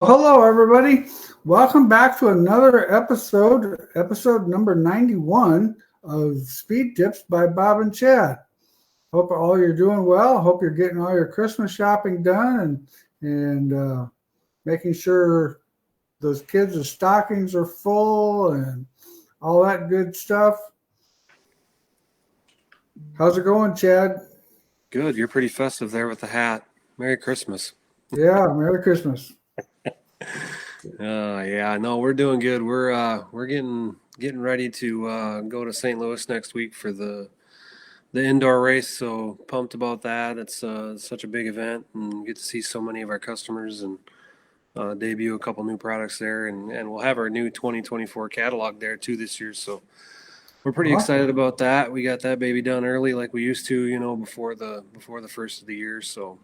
Hello, everybody. Welcome back to another episode number 91 of Speed Tips by Bob and Chad. Hope all you're doing well. Hope you're getting all your Christmas shopping done and making sure those kids' stockings are full and all that good stuff. How's it going, Chad? Good. You're pretty festive there with the hat. Merry Christmas. Yeah, Merry Christmas. Yeah, no, we're doing good. We're getting ready to go to St. Louis next week for the indoor race. So pumped about that. It's such a big event and get to see so many of our customers and debut a couple new products there. And we'll have our new 2024 catalog there too this year. So we're pretty excited Awesome. about that. We got that baby done early like we used to, before the first of the year. So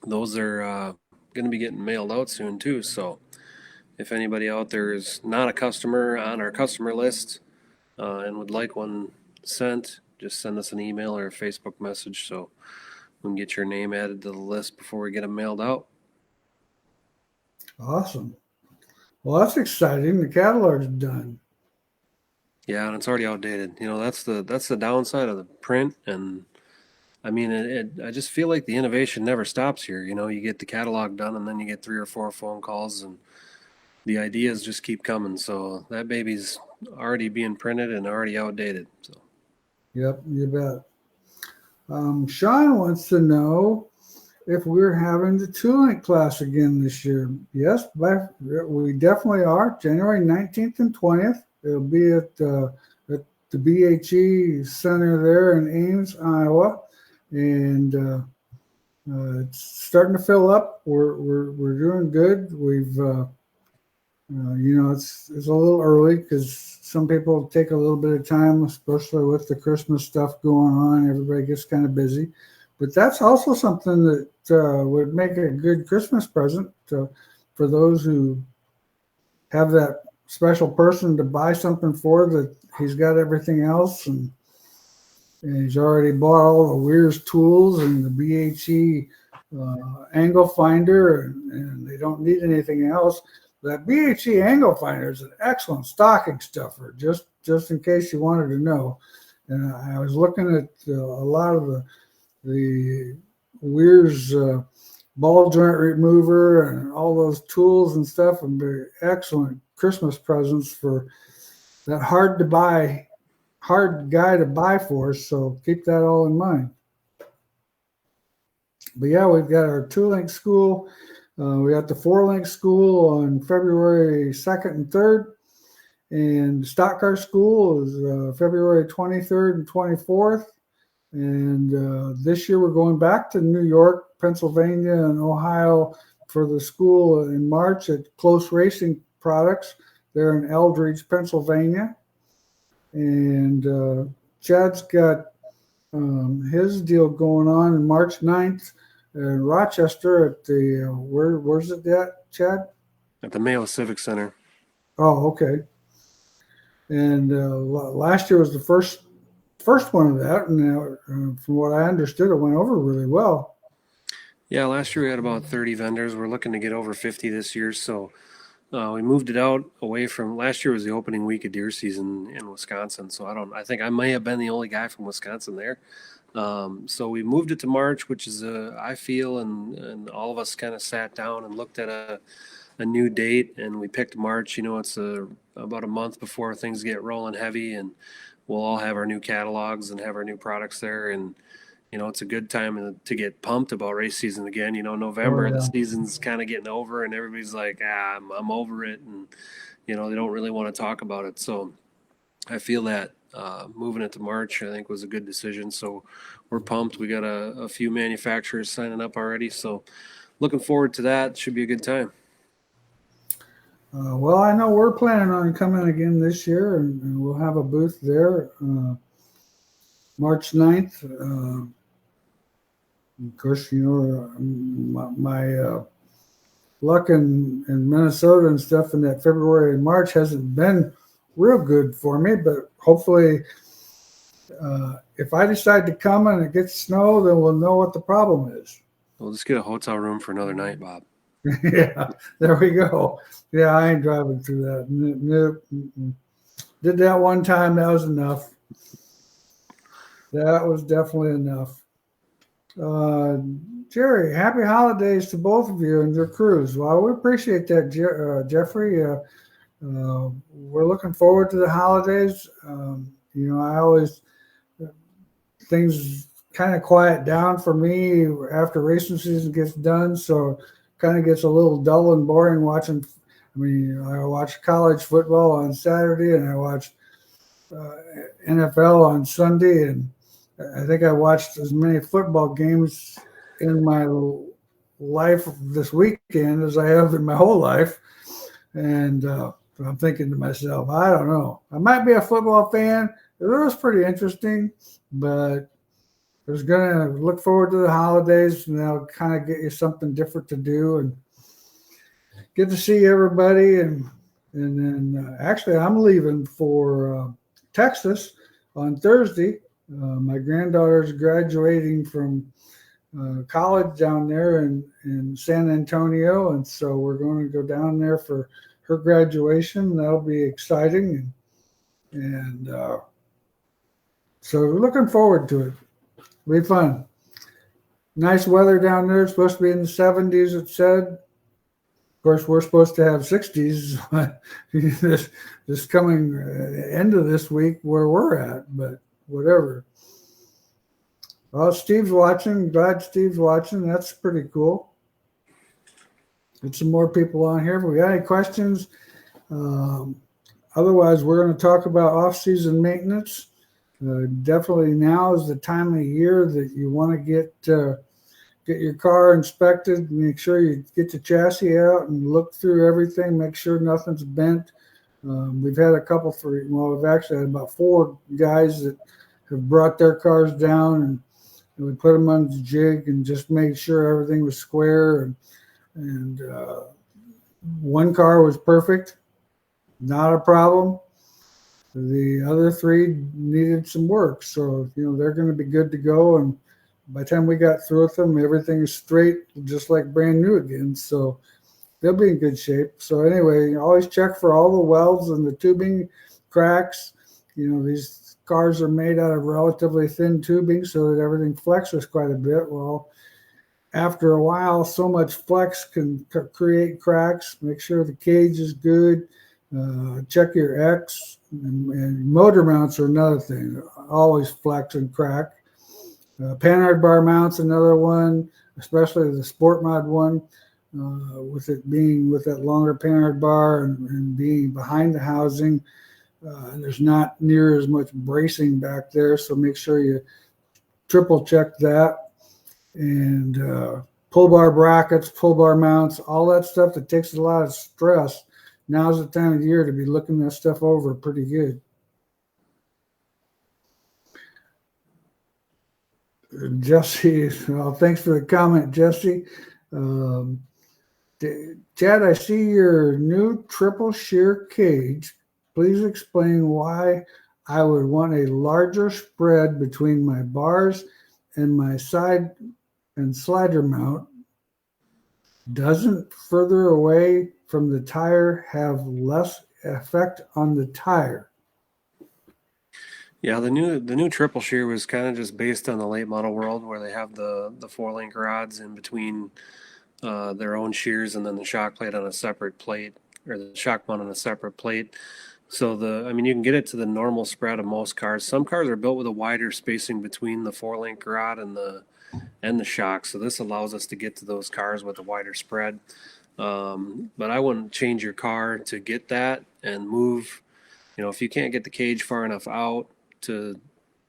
those are going to be getting mailed out soon too. So if anybody out there is not a customer on our customer list and would like one sent, just send us an email or a Facebook message so we can get your name added to the list before we get them mailed out. Awesome. Well, that's exciting. The catalog's done. Yeah, and it's already outdated. That's the downside of the print, and I mean, I just feel like the innovation never stops here. You get the catalog done, and then you get 3 or 4 phone calls, and the ideas just keep coming. So that baby's already being printed and already outdated. So Yep, you bet. Sean wants to know if we're having the two-link class again this year. Yes, we definitely are. January 19th and 20th. It'll be at the BHE Center there in Ames, Iowa, and it's starting to fill up. We're doing good. It's a little early because some people take a little bit of time, especially with the Christmas stuff going on. Everybody gets kind of busy, but that's also something that would make a good Christmas present for those who have that special person to buy something for that he's got everything else and he's already bought all the Wehrs tools and the BHE angle finder and they don't need anything else. That BHE angle finder is an excellent stocking stuffer, just in case you wanted to know. And I was looking at a lot of the Wehrs ball joint remover and all those tools and stuff, and very excellent Christmas presents for that hard guy to buy for. So keep that all in mind. But yeah, we've got our 2-link school. We got the 4-link school on February 2nd and 3rd. And stock car school is February 23rd and 24th. And this year we're going back to New York, Pennsylvania, and Ohio for the school in March at Close Racing Products. They're in Eldridge, Pennsylvania. And Chad's got his deal going on March 9th in Rochester at the where's it at, Chad? at the Mayo Civic Center. Oh, okay. And last year was the first one of that, and from what I understood, it went over really well. Yeah, last year we had about 30 vendors. We're looking to get over 50 this year. So we moved it out away from last year was the opening week of deer season in Wisconsin. So I think I may have been the only guy from Wisconsin there. So we moved it to March, which is I feel, and all of us kind of sat down and looked at a new date, and we picked March. It's about a month before things get rolling heavy, and we'll all have our new catalogs and have our new products there. And it's a good time to get pumped about race season again. Oh November, the yeah. season's kind of getting over, and everybody's like, I'm over it, and they don't really want to talk about it. So I feel that moving it to March, I think, was a good decision. So we're pumped. We got a few manufacturers signing up already. So looking forward to that. Should be a good time. Well, I know we're planning on coming again this year, and we'll have a booth there March 9th. Of course, my luck in Minnesota and stuff in that February and March hasn't been real good for me, but hopefully if I decide to come and it gets snow, then we'll know what the problem is. We'll just get a hotel room for another night, Bob. Yeah, there we go. Yeah, I ain't driving through that. Nope. Did that one time. That was enough. That was definitely enough. Uh, Jerry, happy holidays to both of you and your crews. Well, we appreciate that, Jeffrey. We're looking forward to the holidays. I always things kind of quiet down for me after racing season gets done, so kind of gets a little dull and boring watching. I mean, I watch college football on Saturday, and I watch uh, NFL on Sunday, and I think I watched as many football games in my life this weekend as I have in my whole life. And I'm thinking to myself, I don't know. I might be a football fan. It was pretty interesting, but I was going to look forward to the holidays, and that'll kind of get you something different to do and get to see everybody. And then actually, I'm leaving for Texas on Thursday. My granddaughter's graduating from college down there in San Antonio, and so we're going to go down there for her graduation. That'll be exciting, and so we're looking forward to it. It'll be fun. Nice weather down there. It's supposed to be in the 70s, it said. Of course, we're supposed to have 60s this coming end of this week where we're at, but whatever. Well, Steve's watching. Glad Steve's watching. That's pretty cool. Get some more people on here. If we got any questions, otherwise, we're going to talk about off-season maintenance. Definitely now is the time of year that you want to get your car inspected. Make sure you get the chassis out and look through everything. Make sure nothing's bent. We've had we've actually had about 4 guys that have brought their cars down, and we put them on the jig and just made sure everything was square. And one car was perfect, not a problem. The other 3 needed some work, so they're going to be good to go. And by the time we got through with them, everything is straight, just like brand new again. So they'll be in good shape. So anyway, always check for all the welds and the tubing cracks. These cars are made out of relatively thin tubing so that everything flexes quite a bit. Well, after a while, so much flex can create cracks. Make sure the cage is good. Check your X, and motor mounts are another thing. Always flex and crack. Panhard bar mounts, another one, especially the Sport Mod one, with that longer panhard bar and being behind the housing. And there's not near as much bracing back there, so make sure you triple check that. And pull bar brackets, pull bar mounts, all that stuff that takes a lot of stress. Now's the time of year to be looking that stuff over pretty good. Jesse, well, thanks for the comment, Jesse. Chad, I see your new triple shear cage. Please explain why I would want a larger spread between my bars and my side and slider mount. Doesn't further away from the tire have less effect on the tire? Yeah, the new triple shear was kind of just based on the late model world where they have the 4-link rods in between their own shears and then the shock plate on a separate plate, or the shock mount on a separate plate. So you can get it to the normal spread of most cars. Some cars are built with a wider spacing between the 4-link rod and the shock. So this allows us to get to those cars with a wider spread. But I wouldn't change your car to get that and move. If you can't get the cage far enough out to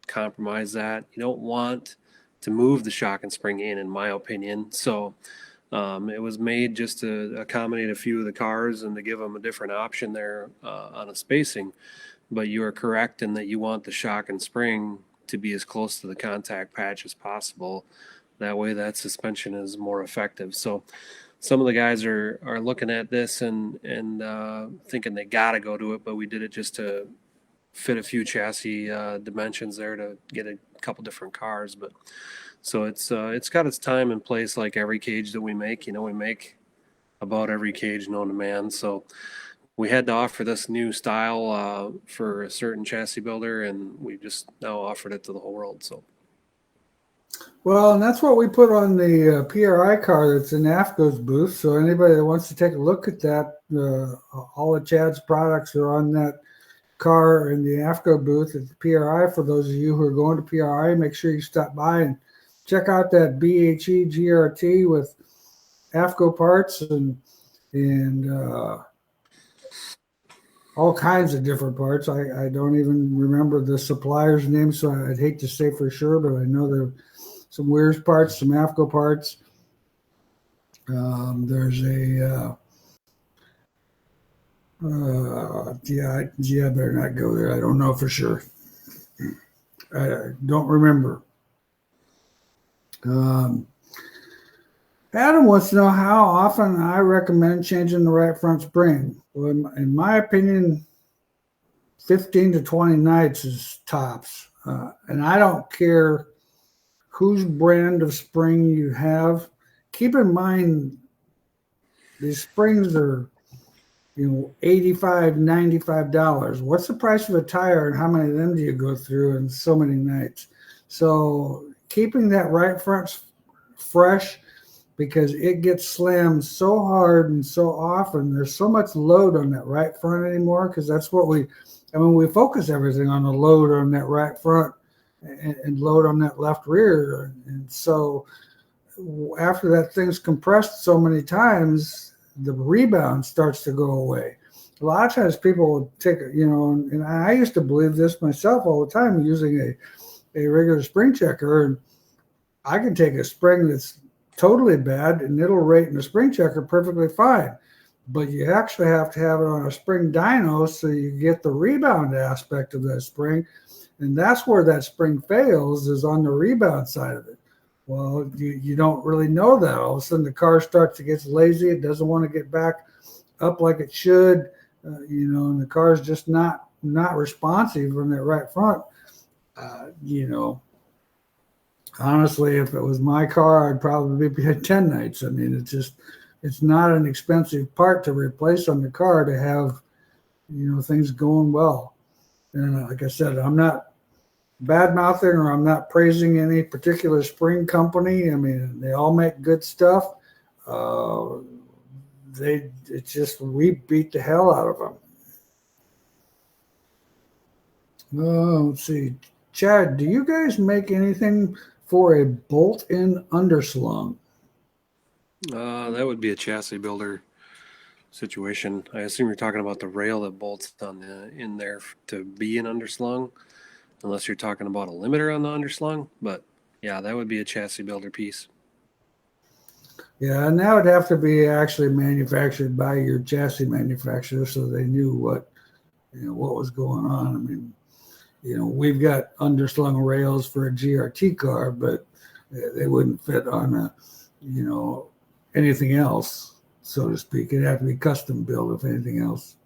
compromise that, you don't want to move the shock and spring in my opinion. So it was made just to accommodate a few of the cars and to give them a different option there on a spacing. But you are correct in that you want the shock and spring to be as close to the contact patch as possible. That way that suspension is more effective. So some of the guys are looking at this and thinking they got to go to it, but we did it just to fit a few chassis dimensions there to get a couple different cars. But so it's got its time and place, like every cage that we make. We make about every cage known to man. So we had to offer this new style for a certain chassis builder, and we just now offered it to the whole world. So. Well, and that's what we put on the PRI car that's in AFCO's booth. So anybody that wants to take a look at that, all of Chad's products are on that car in the AFCO booth at the PRI. For those of you who are going to PRI, make sure you stop by and check out that BHE GRT with AFCO parts and all kinds of different parts. I don't even remember the supplier's name, so I'd hate to say for sure, but I know there are some Wehrs parts, some AFCO parts. There's a I better not go there. I don't know for sure. I don't remember. Adam wants to know how often I recommend changing the right front spring. Well, in my opinion, 15 to 20 nights is tops. And I don't care whose brand of spring you have. Keep in mind, these springs are, $85, $95. What's the price of a tire and how many of them do you go through in so many nights? So keeping that right front fresh, because it gets slammed so hard and so often. There's so much load on that right front anymore, because that's what we focus everything on the load on that right front and load on that left rear. And so after that thing's compressed so many times, the rebound starts to go away. A lot of times people will take, and I used to believe this myself all the time using a regular spring checker. And I can take a spring that's totally bad and it'll rate in the spring checker perfectly fine. But you actually have to have it on a spring dyno so you get the rebound aspect of that spring. And that's where that spring fails, is on the rebound side of it. Well, you don't really know that. All of a sudden the car starts to get lazy. It doesn't want to get back up like it should, and the car's just not responsive on that right front. Honestly, if it was my car, I'd probably be at 10 nights. I mean, it's not an expensive part to replace on the car to have, things going well. And like I said, I'm not bad mouthing or I'm not praising any particular spring company. I mean, they all make good stuff. We beat the hell out of them. Let's see. Chad, do you guys make anything for a bolt-in underslung? That would be a chassis builder situation. I assume you're talking about the rail that bolts in there to be an underslung, unless you're talking about a limiter on the underslung. But yeah, that would be a chassis builder piece. Yeah, and that would have to be actually manufactured by your chassis manufacturer, so they knew what was going on. I mean, we've got underslung rails for a GRT car, but they wouldn't fit on anything else, so to speak. It'd have to be custom built, if anything else.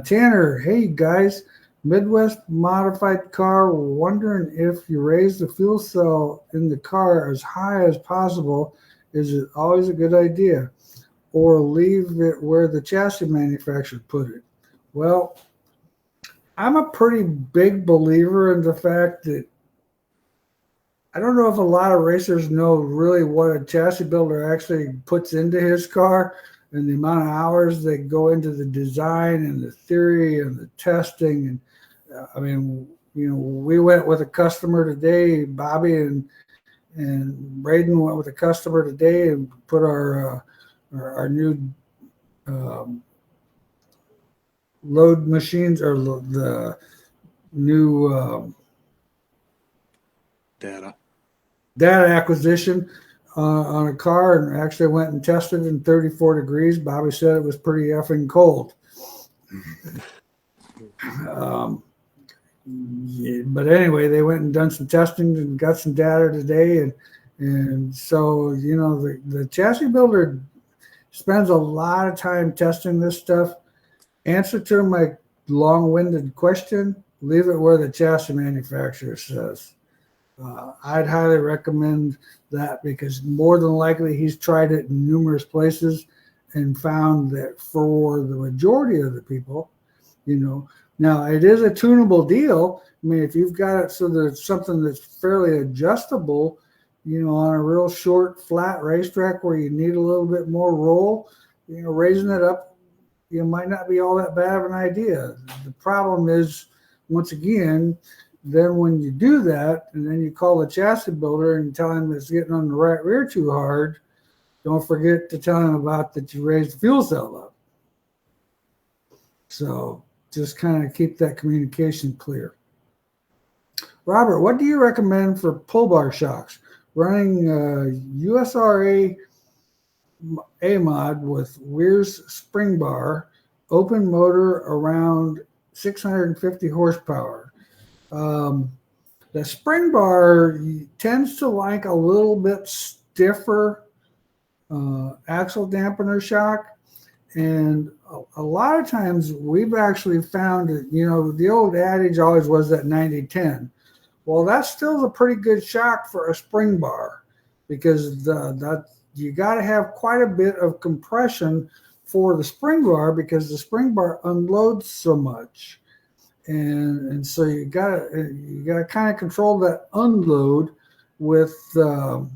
Tanner, hey guys, Midwest modified car, wondering if you raise the fuel cell in the car as high as possible. Is it always a good idea? Or leave it where the chassis manufacturer put it? Well, I'm a pretty big believer in the fact that I don't know if a lot of racers know really what a chassis builder actually puts into his car and the amount of hours that go into the design and the theory and the testing. And we went with a customer today, Bobby and Braden went with a customer today and put our new load machines, or the new Data acquisition on a car, and actually went and tested in 34 degrees. Bobby said it was pretty effing cold. But anyway, they went and done some testing and got some data today, and so the chassis builder spends a lot of time testing this stuff. Answer to my long-winded question: leave it where the chassis manufacturer says. I'd highly recommend that, because more than likely he's tried it in numerous places and found that for the majority of the people, now it is a tunable deal. I mean, if you've got it so that it's something that's fairly adjustable, on a real short, flat racetrack where you need a little bit more roll, raising it up, might not be all that bad of an idea. The problem is, once again, then when you do that, and then you call the chassis builder and tell him it's getting on the right rear too hard, don't forget to tell him about that you raised the fuel cell up. So just kind of keep that communication clear. Robert, what do you recommend for pull bar shocks? Running USRA A-mod with Wehrs spring bar, open motor around 650 horsepower. The spring bar tends to like a little bit stiffer axle dampener shock. And a lot of times we've actually found that, the old adage always was that 90-10. Well, that's still a pretty good shock for a spring bar, because you got to have quite a bit of compression for the spring bar, because the spring bar unloads so much. And so you gotta kind of control that unload with a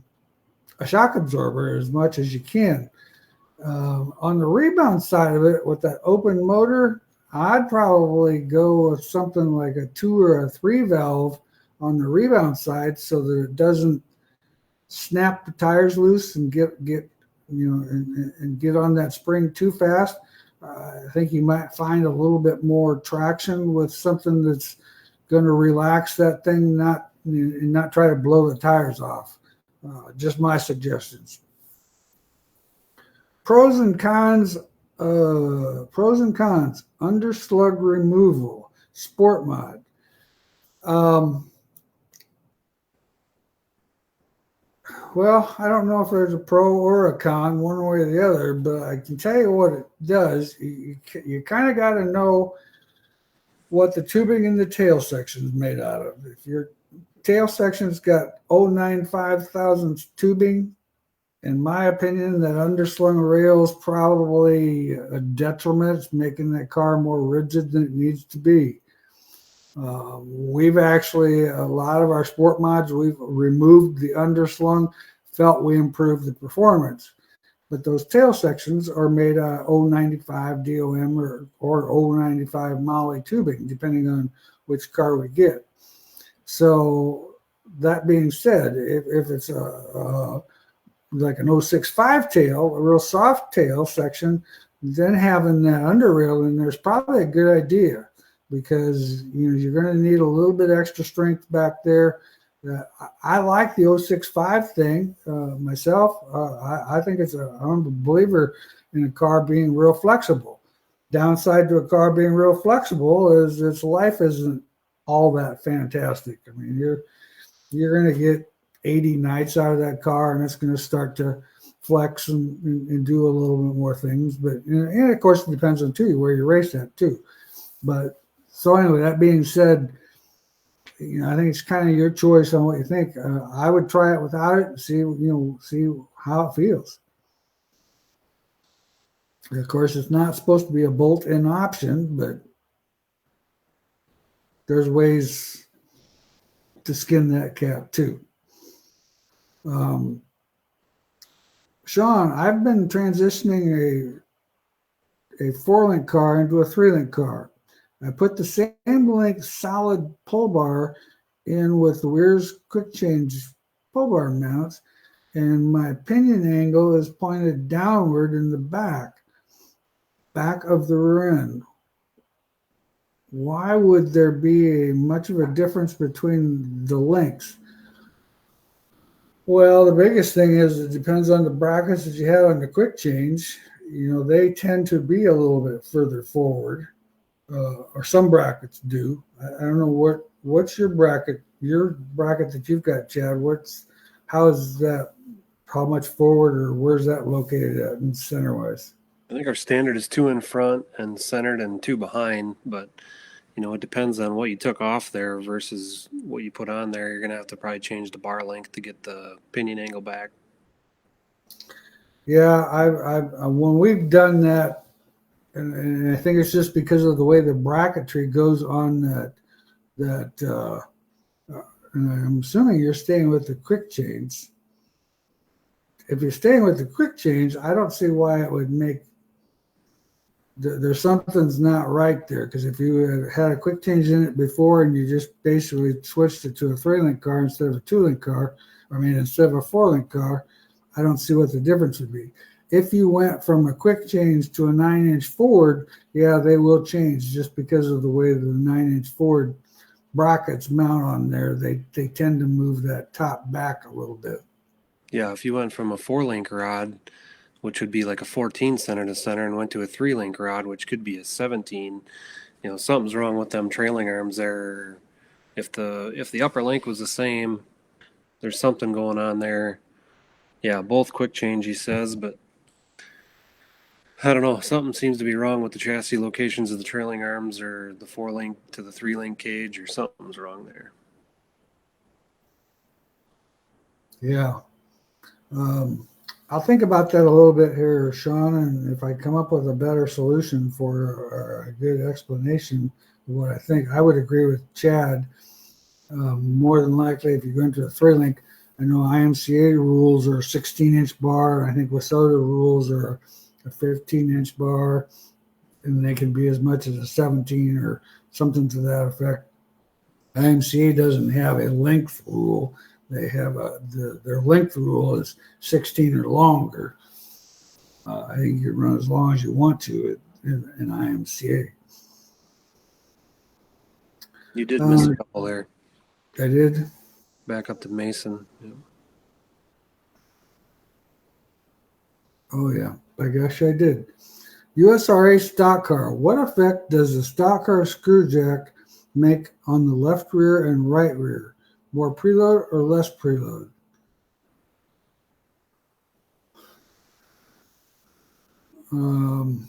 shock absorber as much as you can. On the rebound side of it, with that open motor, I'd probably go with something like a 2 or a 3 valve on the rebound side, so that it doesn't snap the tires loose and get and get on that spring too fast. I think you might find a little bit more traction with something that's going to relax that thing, not try to blow the tires off. Just my suggestions. Pros and cons. Underslug removal, sport mod. Well, I don't know if there's a pro or a con, one way or the other, but I can tell you what it does. You kind of got to know what the tubing in the tail section is made out of. If your tail section's got 0.95 thousandths tubing, in my opinion, that underslung rail is probably a detriment. It's making that car more rigid than it needs to be. We've actually, a lot of our sport mods, we've removed the underslung, felt we improved the performance. But those tail sections are made out of 0.95 DOM or 0.95 Moly tubing, depending on which car we get. So that being said, if it's like an 0.65 tail, a real soft tail section, then having that under rail in there is probably a good idea, because you're going to need a little bit extra strength back there. I like the 0.65 thing myself. I think I'm a believer in a car being real flexible. Downside to a car being real flexible is its life isn't all that fantastic. I mean, you're going to get 80 nights out of that car, and it's going to start to flex and do a little bit more things. But and of course, it depends on where you race at too. But so anyway, that being said, I think it's kind of your choice on what you think. I would try it without it and see how it feels. Of course, it's not supposed to be a bolt-in option, but there's ways to skin that cat too. Sean, I've been transitioning a 4-link car into a 3-link car. I put the same length solid pull bar in with the Wehrs quick change pull bar mounts, and my pinion angle is pointed downward in the back of the rear end. Why would there be much of a difference between the lengths? Well, the biggest thing is it depends on the brackets that you have on the quick change. They tend to be a little bit further forward. Or some brackets do. I don't know what's your bracket that you've got, Chad. How is that? How much forward, or where's that located at in center wise? I think our standard is 2 in front and centered and 2 behind, but it depends on what you took off there versus what you put on there. You're going to have to probably change the bar length to get the pinion angle back. Yeah, I when we've done that, and I think it's just because of the way the bracketry goes on and I'm assuming you're staying with the quick change. If you're staying with the quick change, I don't see why it would make there's something's not right there, because if you had a quick change in it before and you just basically switched it to a 3-link car instead of a 2-link car, instead of a 4-link car, I don't see what the difference would be. If you went from a quick change to a 9-inch Ford, yeah, they will change just because of the way the 9-inch Ford brackets mount on there. They tend to move that top back a little bit. Yeah, if you went from a 4-link rod, which would be like a 14 center to center, and went to a 3-link rod, which could be a 17, something's wrong with them trailing arms there. If the upper link was the same, there's something going on there. Yeah, both quick change, he says, but I don't know. Something seems to be wrong with the chassis locations of the trailing arms, or the 4-link to the 3-link cage, or something's wrong there. Yeah. I'll think about that a little bit here, Sean, and if I come up with a better solution for a good explanation of what I think, I would agree with Chad. More than likely, if you go into a 3-link, I know IMCA rules are a 16-inch bar. I think WISSOTA rules are a 15-inch bar, and they can be as much as a 17 or something to that effect. IMCA doesn't have a length rule. They have their length rule is 16 or longer. I think you can run as long as you want to in IMCA. You did miss a couple there. I did. Back up to Mason. Yeah. Oh yeah, I guess I did. USRA stock car. What effect does the stock car screw jack make on the left rear and right rear? More preload or less preload? I'm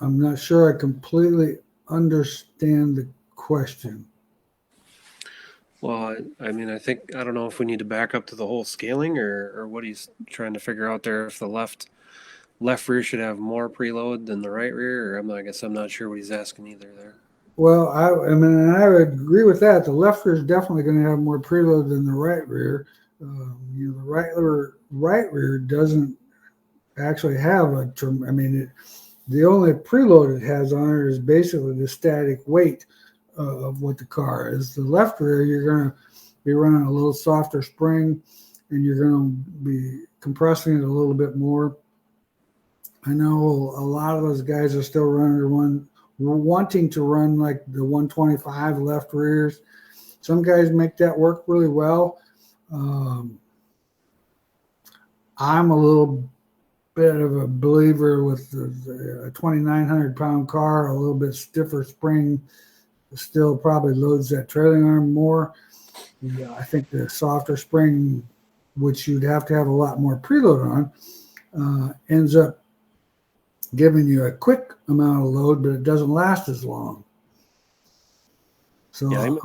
not sure I completely understand the question. Well, I don't know if we need to back up to the whole scaling, or what he's trying to figure out there. If the left rear should have more preload than the right rear, or I guess I'm not sure what he's asking either there. Well, I would agree with that. The left rear is definitely going to have more preload than the right rear. The right rear doesn't actually have the only preload it has on it is basically the static weight of what the car is. The left rear, you're going to be running a little softer spring, and you're going to be compressing it a little bit more. I know a lot of those guys are still wanting to run like the 125 left rears. Some guys make that work really well. I'm a little bit of a believer with a 2,900 pound car, a little bit stiffer spring, still probably loads that trailing arm more. Yeah, I think the softer spring, which you'd have to have a lot more preload on, ends up giving you a quick amount of load, but it doesn't last as long. So yeah, I'm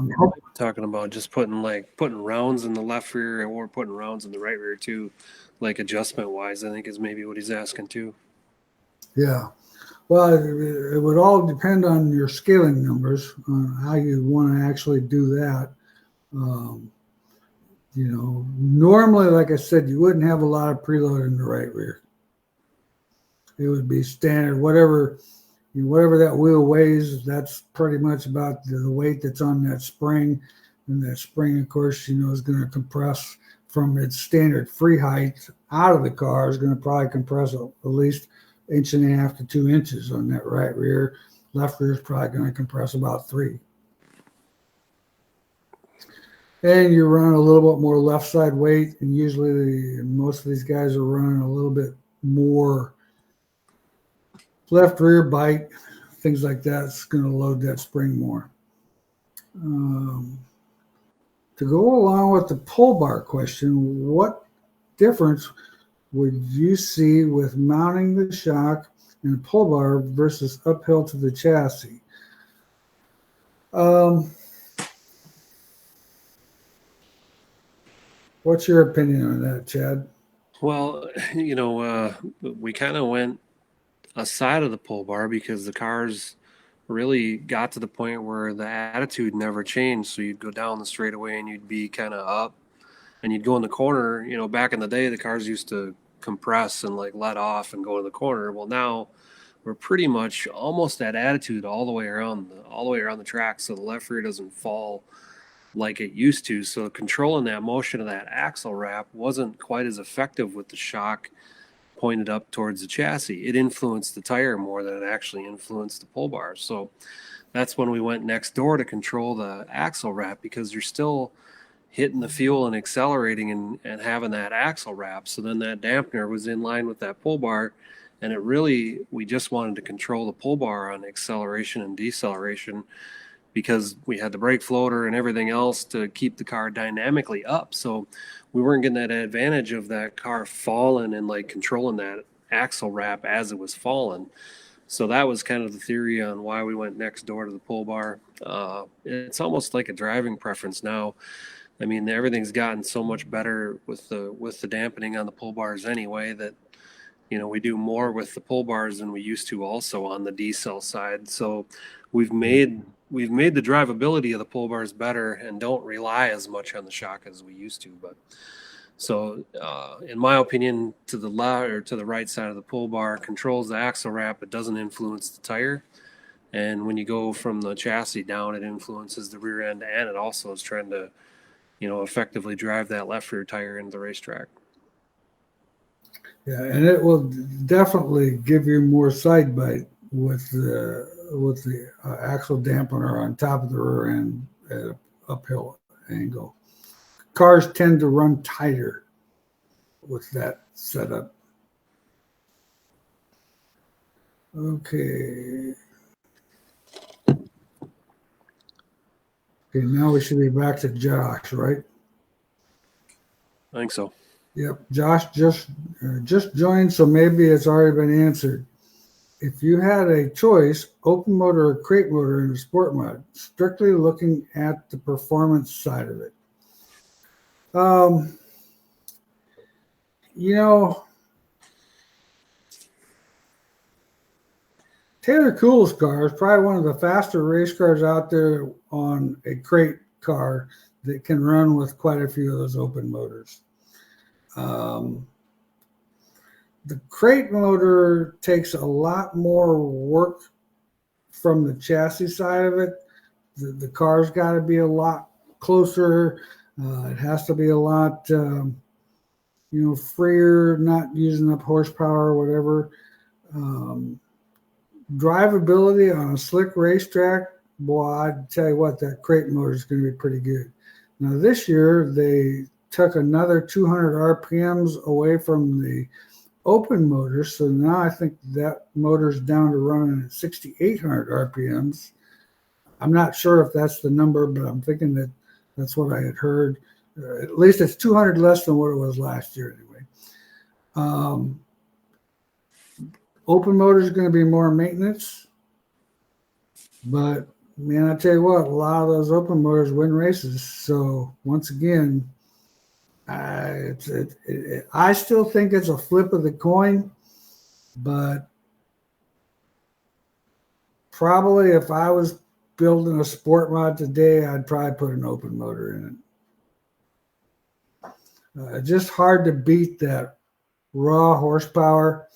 talking about just putting rounds in the left rear or putting rounds in the right rear too, like adjustment wise, I think is maybe what he's asking too. Yeah. Well, it would all depend on your scaling numbers, on how you want to actually do that. Normally, like I said, you wouldn't have a lot of preload in the right rear. It would be standard, whatever that wheel weighs, that's pretty much about the weight that's on that spring. And that spring, of course, is going to compress from its standard free height out of the car, is going to probably compress at least 1.5 to 2 inches on that right rear. Left rear is probably going to compress about 3. And you run a little bit more left side weight, and usually most of these guys are running a little bit more left rear bite, things like that. It's going to load that spring more. To go along with the pull bar question, what difference would you see with mounting the shock and pull bar versus uphill to the chassis? What's your opinion on that, Chad? Well, we kind of went aside of the pull bar because the cars really got to the point where the attitude never changed. So you'd go down the straightaway and you'd be kind of up, and you'd go in the corner. Back in the day, the cars used to compress and like let off and go in the corner. Well, now we're pretty much almost at attitude all the way around the track, so the left rear doesn't fall like it used to. So controlling that motion of that axle wrap wasn't quite as effective with the shock pointed up towards the chassis. It influenced the tire more than it actually influenced the pull bars. So that's when we went next door to control the axle wrap, because you're still hitting the fuel and accelerating and having that axle wrap. So then that dampener was in line with that pull bar. And we just wanted to control the pull bar on acceleration and deceleration, because we had the brake floater and everything else to keep the car dynamically up. So we weren't getting that advantage of that car falling and like controlling that axle wrap as it was falling. So that was kind of the theory on why we went next door to the pull bar. It's almost like a driving preference now. I mean, everything's gotten so much better with the dampening on the pull bars anyway, that we do more with the pull bars than we used to also on the decel side. So we've made the drivability of the pull bars better and don't rely as much on the shock as we used to. But so in my opinion, to the left or to the right side of the pull bar controls the axle wrap. It doesn't influence the tire. And when you go from the chassis down, it influences the rear end, and it also is trying to, effectively drive that left rear tire into the racetrack. Yeah, and it will definitely give you more side bite with the axle dampener on top of the rear end at an uphill angle. Cars tend to run tighter with that setup. Okay. Okay, now we should be back to Josh, right? I think so. Yep, Josh just joined, so maybe it's already been answered. If you had a choice, open motor or crate motor in a sport mod, strictly looking at the performance side of it. Taylor Cool's car is probably one of the faster race cars out there on a crate car that can run with quite a few of those open motors. The crate motor takes a lot more work from the chassis side of it. The car's got to be a lot closer. It has to be a lot, freer, not using up horsepower or whatever. Drivability on a slick racetrack, boy, I'd tell you what, that crate motor is going to be pretty good. Now, this year, they took another 200 RPMs away from the open motor, so now I think that motor's down to running at 6,800 RPMs. I'm not sure if that's the number, but I'm thinking that that's what I had heard. At least it's 200 less than what it was last year anyway. Open motor is going to be more maintenance, but man, I tell you what, a lot of those open motors win races. So once again, I still think it's a flip of the coin, but probably if I was building a sport mod today, I'd probably put an open motor in it. Just hard to beat that raw horsepower.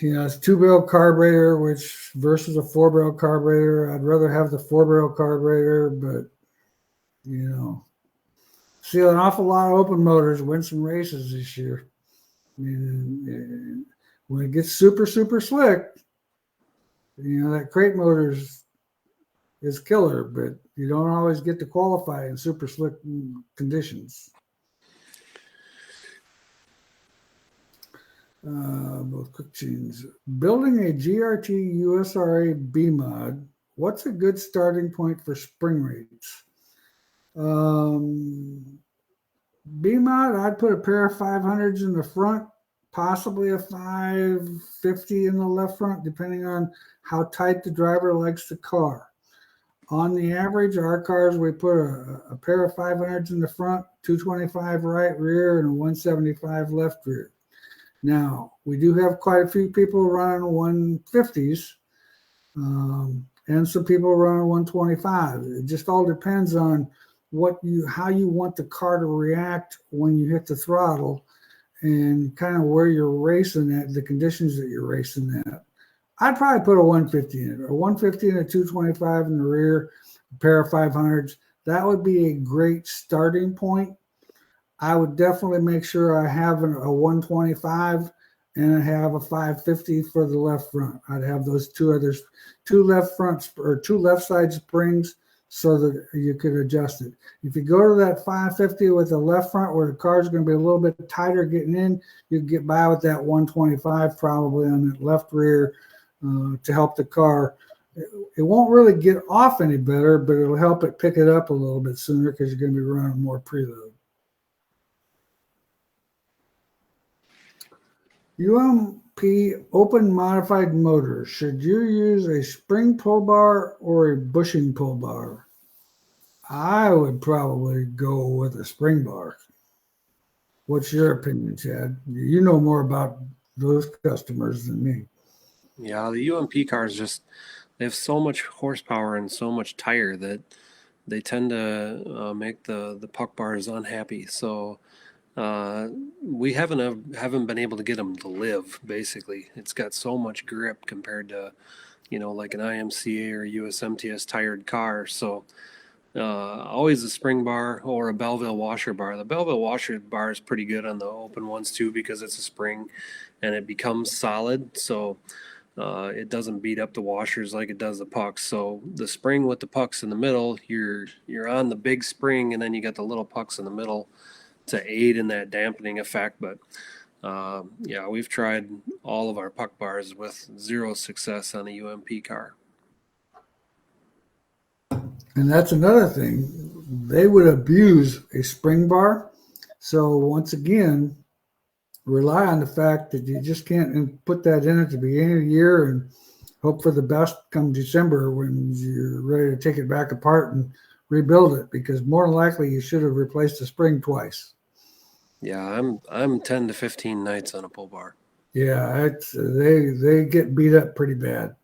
It's 2-barrel carburetor, which versus a 4-barrel carburetor. I'd rather have the 4-barrel carburetor, but see an awful lot of open motors win some races this year. I mean, when it gets super, super slick, that crate motor is killer, but you don't always get to qualify in super slick conditions. Both quick tunes. Building a GRT USRA B mod, what's a good starting point for spring rates? B mod, I'd put a pair of 500s in the front, possibly a 550 in the left front, depending on how tight the driver likes the car. on the average, our cars, we put a pair of 500s in the front, 225 right rear, and a 175 left rear. Now, we do have quite a few people running 150s, and some people running 125. It just all depends on how you want the car to react when you hit the throttle, and kind of where you're racing at, the conditions that you're racing at. I'd probably put a 150 in it, a 150 and a 225 in the rear, a pair of 500s. That would be a great starting point. I would definitely make sure I have a 125 and I have a 550 for the left front. I'd have those two left fronts or two left side springs so that you could adjust it. If you go to that 550 with the left front where the car's going to be a little bit tighter getting in, you can get by with that 125 probably on that left rear to help the car. It won't really get off any better, but it'll help it pick it up a little bit sooner because you're going to be running more preload. UMP open modified motor. Should you use a spring pull bar or a bushing pull bar? I would probably go with a spring bar. What's your opinion, Chad? You know more about those customers than me. Yeah, the UMP cars they have so much horsepower and so much tire that they tend to make the puck bars unhappy. So we haven't been able to get them to live. Basically, it's got so much grip compared to like an IMCA or USMTS tired car. So always a spring bar or a Belleville washer bar. The Belleville washer bar is pretty good on the open ones too because it's a spring and it becomes solid. So it doesn't beat up the washers like it does the pucks. So the spring with the pucks in the middle, you're on the big spring, and then you got the little pucks in the middle to aid in that dampening effect. But yeah, we've tried all of our puck bars with zero success on a UMP car. And that's another thing. They would abuse a spring bar. So once again, rely on the fact that you just can't put that in at the beginning of the year and hope for the best come December when you're ready to take it back apart and rebuild it, because more than likely you should have replaced the spring twice. Yeah, I'm 10 to 15 nights on a pull bar. Yeah, they get beat up pretty bad.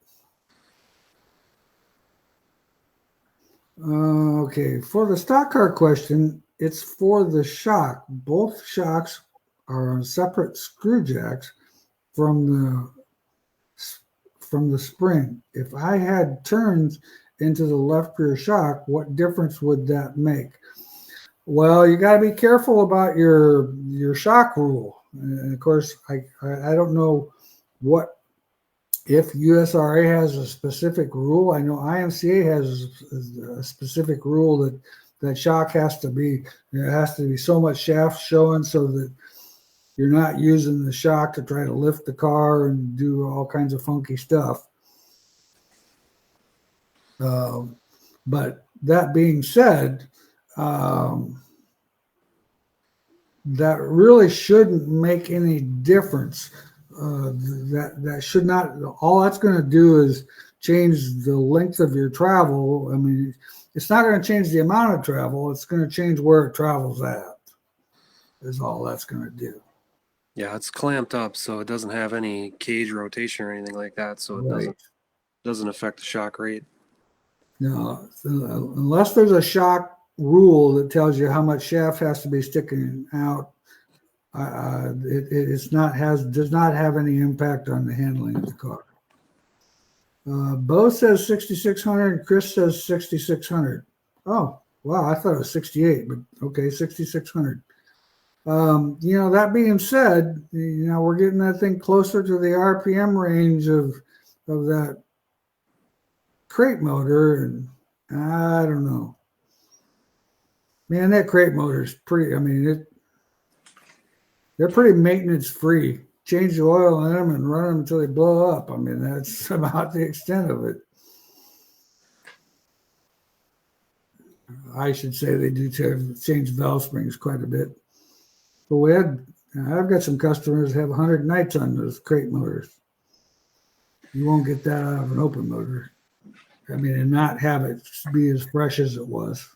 Okay, for the stock car question, it's for the shock. Both shocks are on separate screw jacks from the spring. If I had turns into the left rear shock, what difference would that make? Well, you got to be careful about your shock rule. And of course, I don't know if USRA has a specific rule. I know IMCA has a specific rule that shock has to be so much shaft showing so that you're not using the shock to try to lift the car and do all kinds of funky stuff. But that being said, that really shouldn't make any difference. That should not. All that's going to do is change the length of your travel. I mean, it's not going to change the amount of travel. It's going to change where it travels at. Is all that's going to do. Yeah, it's clamped up, so it doesn't have any cage rotation or anything like that, so it Right. doesn't affect the shock rate. No, unless there's a shock rule that tells you how much shaft has to be sticking out, does not have any impact on the handling of the car. Bo says 6,600. Chris says 6,600. Oh, wow! I thought it was 68, but okay, 6,600. That being said, we're getting that thing closer to the RPM range of that crate motor, and I don't know. Man, that crate motor is pretty, they're pretty maintenance free. Change the oil in them and run them until they blow up. I mean, that's about the extent of it. I should say they do change valve springs quite a bit. But I've got some customers that have 100 nights on those crate motors. You won't get that out of an open motor. I mean, and not have it be as fresh as it was.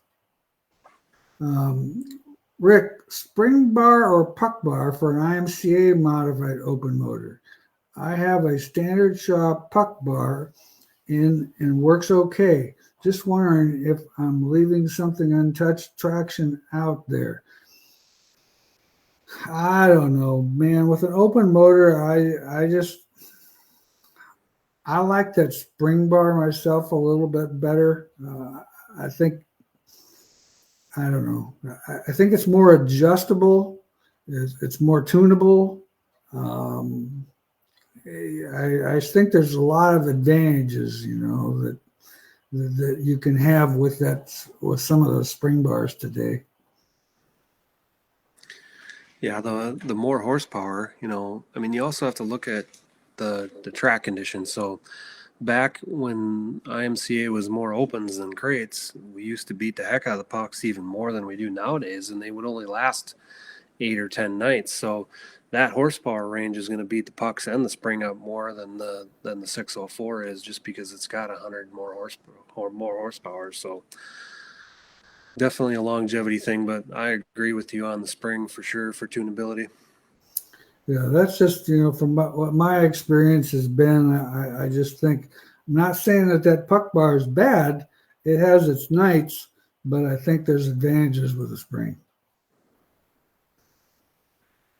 Rick, spring bar or puck bar for an IMCA modified open motor? I have a standard shop puck bar in and works okay. Just wondering if I'm leaving something untouched, traction out there. I don't know, man. With an open motor, I like that spring bar myself a little bit better. I think I don't know. I think it's more adjustable. It's more tunable. I think there's a lot of advantages, that you can have with some of those spring bars today. Yeah, the more horsepower, I mean, you also have to look at the track conditions. So back when IMCA was more opens than crates, we used to beat the heck out of the pucks even more than we do nowadays, and they would only last 8 or 10 nights. So that horsepower range is going to beat the pucks and the spring up more than the 604 is, just because it's got 100 more horsepower. So definitely a longevity thing, but I agree with you on the spring for sure for tunability. Yeah, that's just, from what my experience has been. I just think, I'm not saying that puck bar is bad. It has its nights, but I think there's advantages with the spring.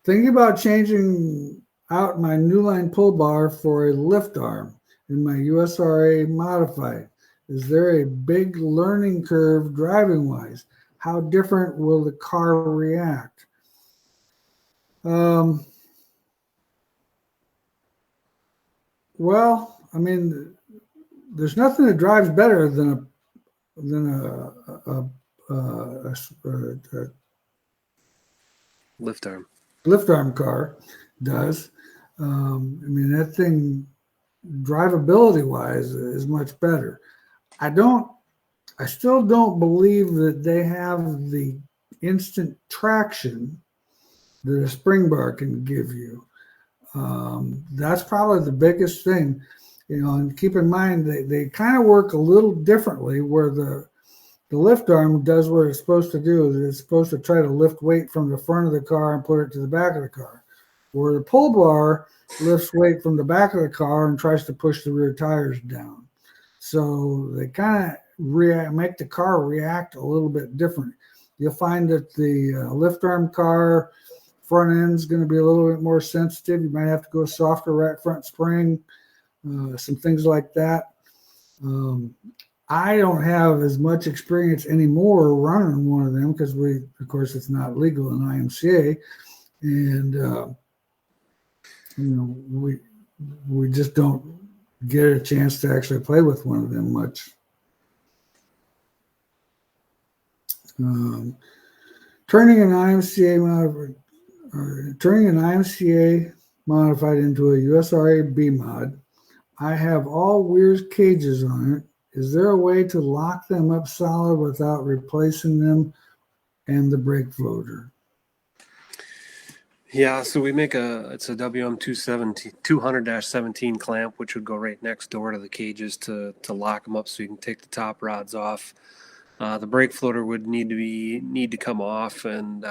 Thinking about changing out my new line pull bar for a lift arm in my USRA modified. Is there a big learning curve driving wise? How different will the car react? Well, I mean, there's nothing that drives better than a Lift arm. Lift arm car does. I mean, that thing, drivability wise, is much better. I still don't believe that they have the instant traction that a spring bar can give you. That's probably the biggest thing, and keep in mind they kind of work a little differently, where the lift arm does what it's supposed to do. It's supposed to try to lift weight from the front of the car and put it to the back of the car, where the pull bar lifts weight from the back of the car and tries to push the rear tires down. So they kind of make the car react a little bit different. You'll find that the lift arm car front end is going to be a little bit more sensitive. You might have to go softer right front spring, some things like that. I don't have as much experience anymore running one of them because of course, it's not legal in IMCA, and we just don't get a chance to actually play with one of them much. Turning an IMCA modified into a USRA B mod. I have all Wehrs cages on it. Is there a way to lock them up solid without replacing them and the brake floater? Yeah, so we make it's a WM 200-17 clamp, which would go right next door to the cages to lock them up so you can take the top rods off. The brake floater would need to come off, and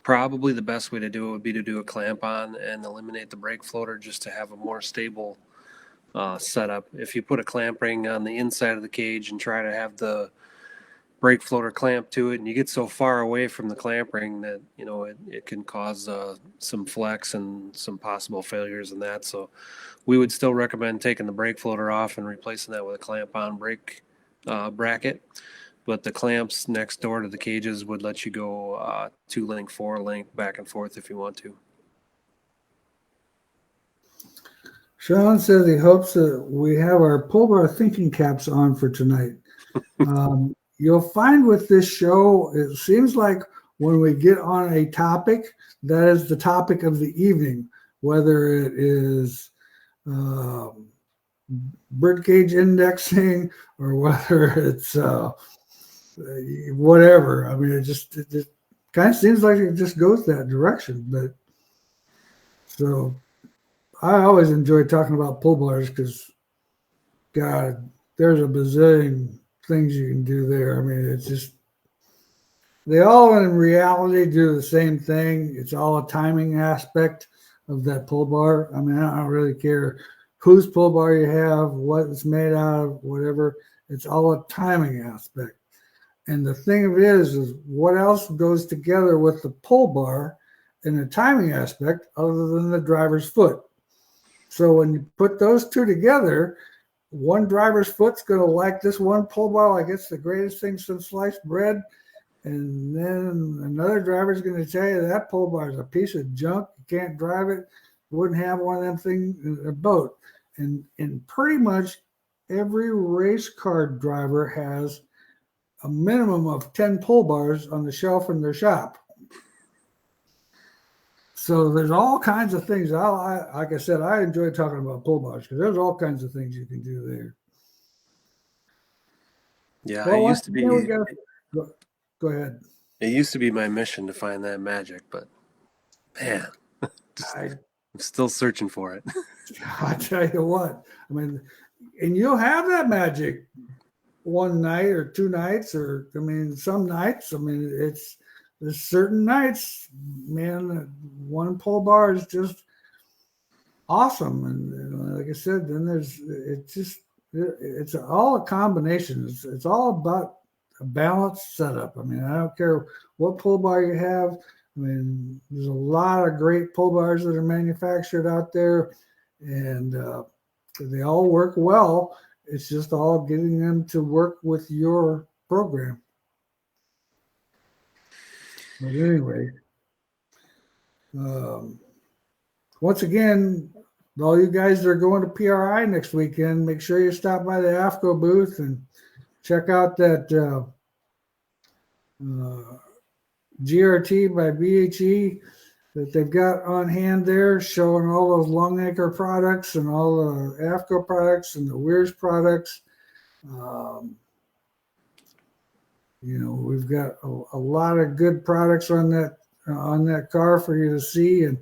probably the best way to do it would be to do a clamp on and eliminate the brake floater just to have a more stable setup. If you put a clamp ring on the inside of the cage and try to have the brake floater clamp to it, and you get so far away from the clamp ring that it can cause some flex and some possible failures in that. So we would still recommend taking the brake floater off and replacing that with a clamp on brake bracket. But the clamps next door to the cages would let you go 2-link, 4-link back and forth if you want to. Sean says he hopes that we have our pull bar thinking caps on for tonight. You'll find with this show, it seems like when we get on a topic, that is the topic of the evening, whether it is birdcage indexing or whether it's whatever. I mean, it kind of seems like it just goes that direction. But so I always enjoy talking about pull bars because God, there's a bazillion things you can do there. I mean, it's just they all in reality do the same thing. It's all a timing aspect of that pull bar. I mean, I don't really care whose pull bar you have, what it's made out of, whatever. It's all a timing aspect. And the thing of it is what else goes together with the pull bar in the timing aspect other than the driver's foot? So when you put those two together, one driver's foot's going to like this one pull bar like it's the greatest thing since sliced bread. And then another driver's going to tell you that pull bar is a piece of junk. You can't drive it. Wouldn't have one of them things in a boat. And pretty much every race car driver has a minimum of 10 pull bars on the shelf in their shop. So there's all kinds of things. Like I said, I enjoy talking about pull bars because there's all kinds of things you can do there. Yeah, Well, it used to be. Go ahead. It used to be my mission to find that magic, but man, I'm still searching for it. I tell you what, I mean, and you'll have that magic one night or two nights, or I mean, some nights. I mean, there's certain nights, man. One pull bar is just awesome, and like I said, then it's all a combination. It's all about a balanced setup. I mean, I don't care what pull bar you have. I mean, there's a lot of great pull bars that are manufactured out there, and they all work well. It's just all getting them to work with your program. But anyway, once again, all you guys that are going to PRI next weekend, make sure you stop by the AFCO booth and check out that GRT by BHE that they've got on hand there, showing all those Longacre products and all the AFCO products and the Wehrs products. We've got a lot of good products on that car for you to see, and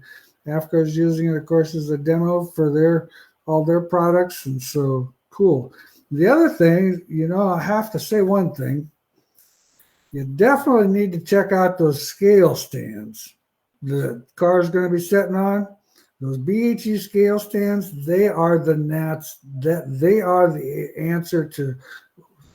AFCO's using it, of course, as a demo for all their products, and so cool. The other thing, I have to say one thing. You definitely need to check out those scale stands the car is going to be sitting on. Those BHE scale stands, they are the gnats. They are the answer to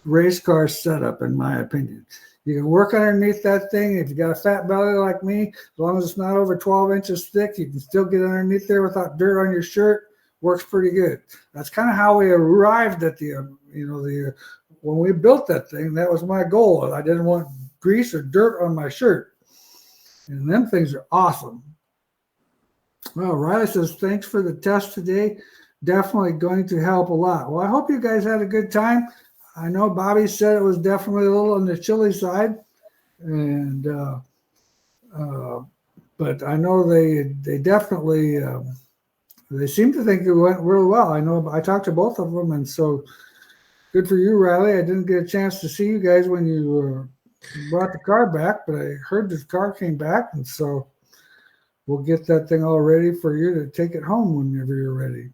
race car setup, in my opinion. You can work underneath that thing. If you got a fat belly like me, as long as it's not over 12 inches thick, you can still get underneath there without dirt on your shirt. Works pretty good. That's kind of how we arrived at when we built that thing. That was my goal. I didn't want grease or dirt on my shirt. And them things are awesome. Well, Riley says, thanks for the test today. Definitely going to help a lot. Well, I hope you guys had a good time. I know Bobby said it was definitely a little on the chilly side. And but I know they definitely they seem to think it went really well. I know I talked to both of them, and so good for you, Riley. I didn't get a chance to see you guys when you brought the car back, but I heard the car came back, and so we'll get that thing all ready for you to take it home whenever you're ready.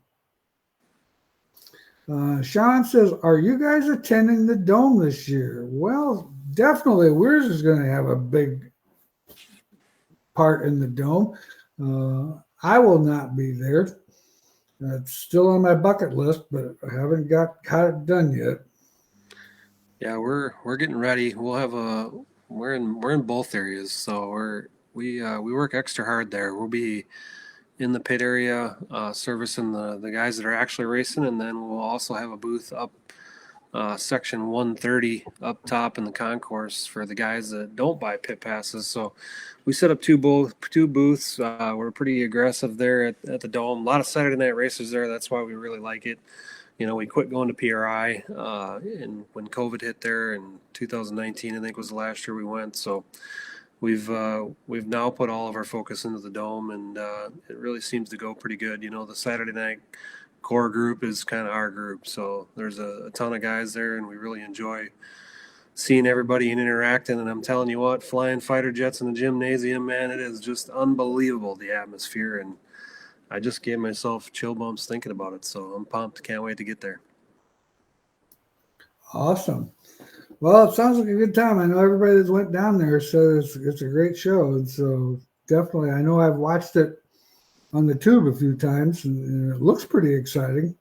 Sean says, are you guys attending the Dome this year? Well, definitely. Wehrs is going to have a big part in the Dome. I will not be there. It's still on my bucket list, but I haven't got it done yet. Yeah, we're getting ready. We'll have we're in both areas, so we work extra hard there. We'll be in the pit area servicing the guys that are actually racing, and then we'll also have a booth up section 130 up top in the concourse for the guys that don't buy pit passes. So we set up two booths. We're pretty aggressive there at the Dome. A lot of Saturday night racers there. That's why we really like it. We quit going to PRI and when COVID hit there in 2019, I think was the last year we went. So we've now put all of our focus into the Dome, and it really seems to go pretty good. The Saturday night core group is kind of our group, so there's a ton of guys there, and we really enjoy seeing everybody and interacting. And I'm telling you what, flying fighter jets in the gymnasium, man, it is just unbelievable, the atmosphere, and I just gave myself chill bumps thinking about it, so I'm pumped. Can't wait to get there. Awesome. Well, it sounds like a good time. I know everybody that went down there says it's a great show. And so definitely, I know I've watched it on the tube a few times, and it looks pretty exciting.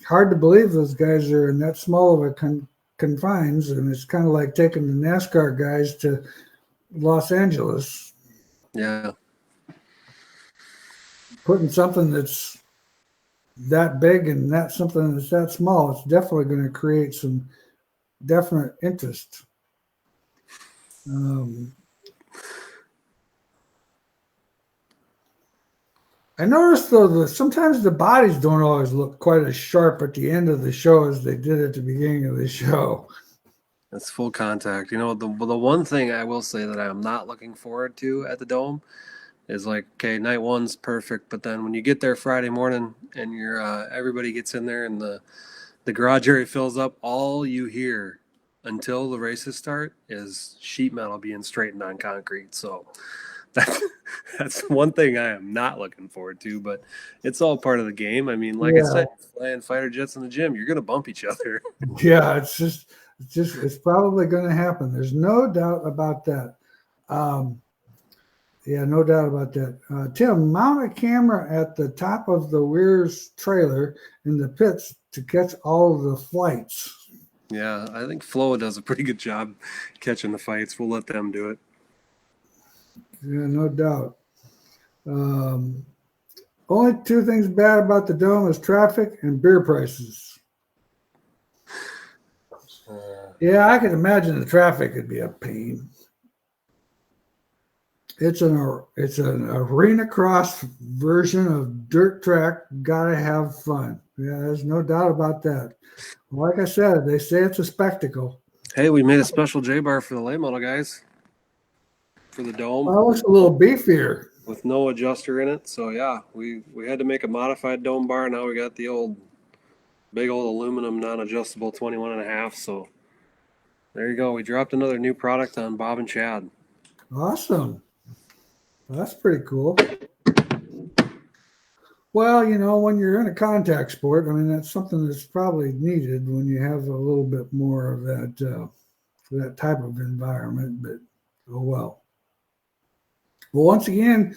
Hard to believe those guys are in that small of a confines, and it's kind of like taking the NASCAR guys to Los Angeles, Yeah. putting something that's that big and that something that's that small. It's definitely going to create some definite interest. I noticed though that sometimes the bodies don't always look quite as sharp at the end of the show as they did at the beginning of the show. It's full contact. You know, the one thing I will say that I'm not looking forward to at the Dome is like, okay, night one's perfect, but then when you get there Friday morning and you're everybody gets in there and the garage area fills up, all you hear until the races start is sheet metal being straightened on concrete. So that's one thing I am not looking forward to, but it's all part of the game. I mean, like I said, flying fighter jets in the gym, you're gonna bump each other. Yeah, it's probably going to happen. There's no doubt about that. Yeah, no doubt about that. Tim, mount a camera at the top of the Wehrs trailer in the pits to catch all of the flights. Yeah, I think Flo does a pretty good job catching the fights. We'll let them do it. Yeah, no doubt. Only two things bad about the Dome is traffic and beer prices. Yeah, I can imagine the traffic could be a pain. It's an arena cross version of dirt track. Gotta have fun. Yeah, there's no doubt about that. Like I said, they say it's a spectacle. Hey, we made a special J-bar for the late model guys for the Dome. Oh, it's a little beefier with no adjuster in it. So yeah, we had to make a modified Dome bar. Now we got the big old aluminum non-adjustable 21.5. So there you go. We dropped another new product on Bob and Chad. Awesome. Well, that's pretty cool. Well, you know, when you're in a contact sport, I mean, that's something that's probably needed when you have a little bit more of that type of environment. But oh well. Well, once again,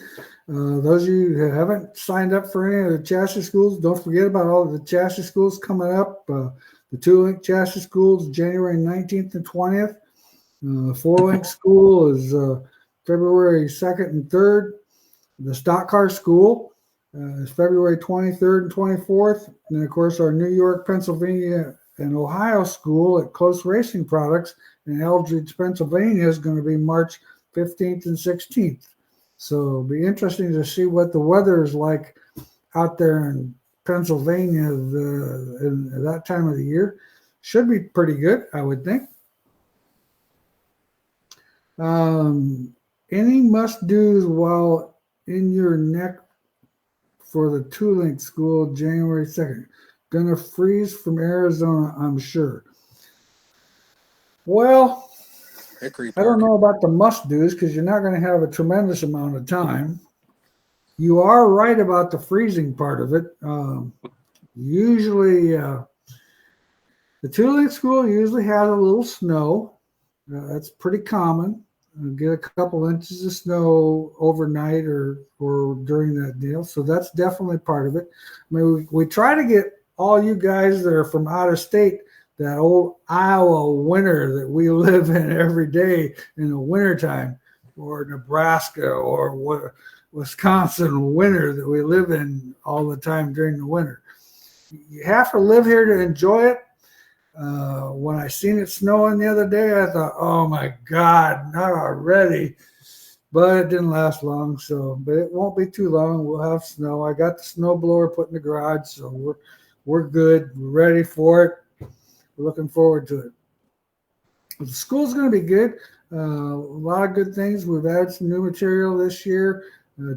those of you who haven't signed up for any of the chassis schools, don't forget about all of the chassis schools coming up. The 2-link chassis schools, January 19th and 20th. 4-link school is February 2nd and 3rd. The stock car school is February 23rd and 24th. And, of course, our New York, Pennsylvania, and Ohio school at Close Racing Products in Eldridge, Pennsylvania is going to be March 15th and 16th. So it'll be interesting to see what the weather is like out there in Pennsylvania in that time of the year. Should be pretty good, I would think. Any must-dos while in your neck for the 2-link school January 2nd? Gonna freeze from Arizona, I'm sure. Well, I don't know about the must-dos because you're not going to have a tremendous amount of time. You are right about the freezing part of it. Usually, the 2-link school usually has a little snow. That's pretty common. Get a couple inches of snow overnight or during that deal. So that's definitely part of it. I mean, we try to get all you guys that are from out of state that old Iowa winter that we live in every day in the wintertime, or Nebraska or Wisconsin winter that we live in all the time during the winter. You have to live here to enjoy it. When I seen it snowing the other day, I thought, oh my God, not already. But it didn't last long, but it won't be too long. We'll have snow. I got the snow blower put in the garage, so we're good. We're ready for it. We're looking forward to it. The school's going to be good. A lot of good things. We've added some new material this year,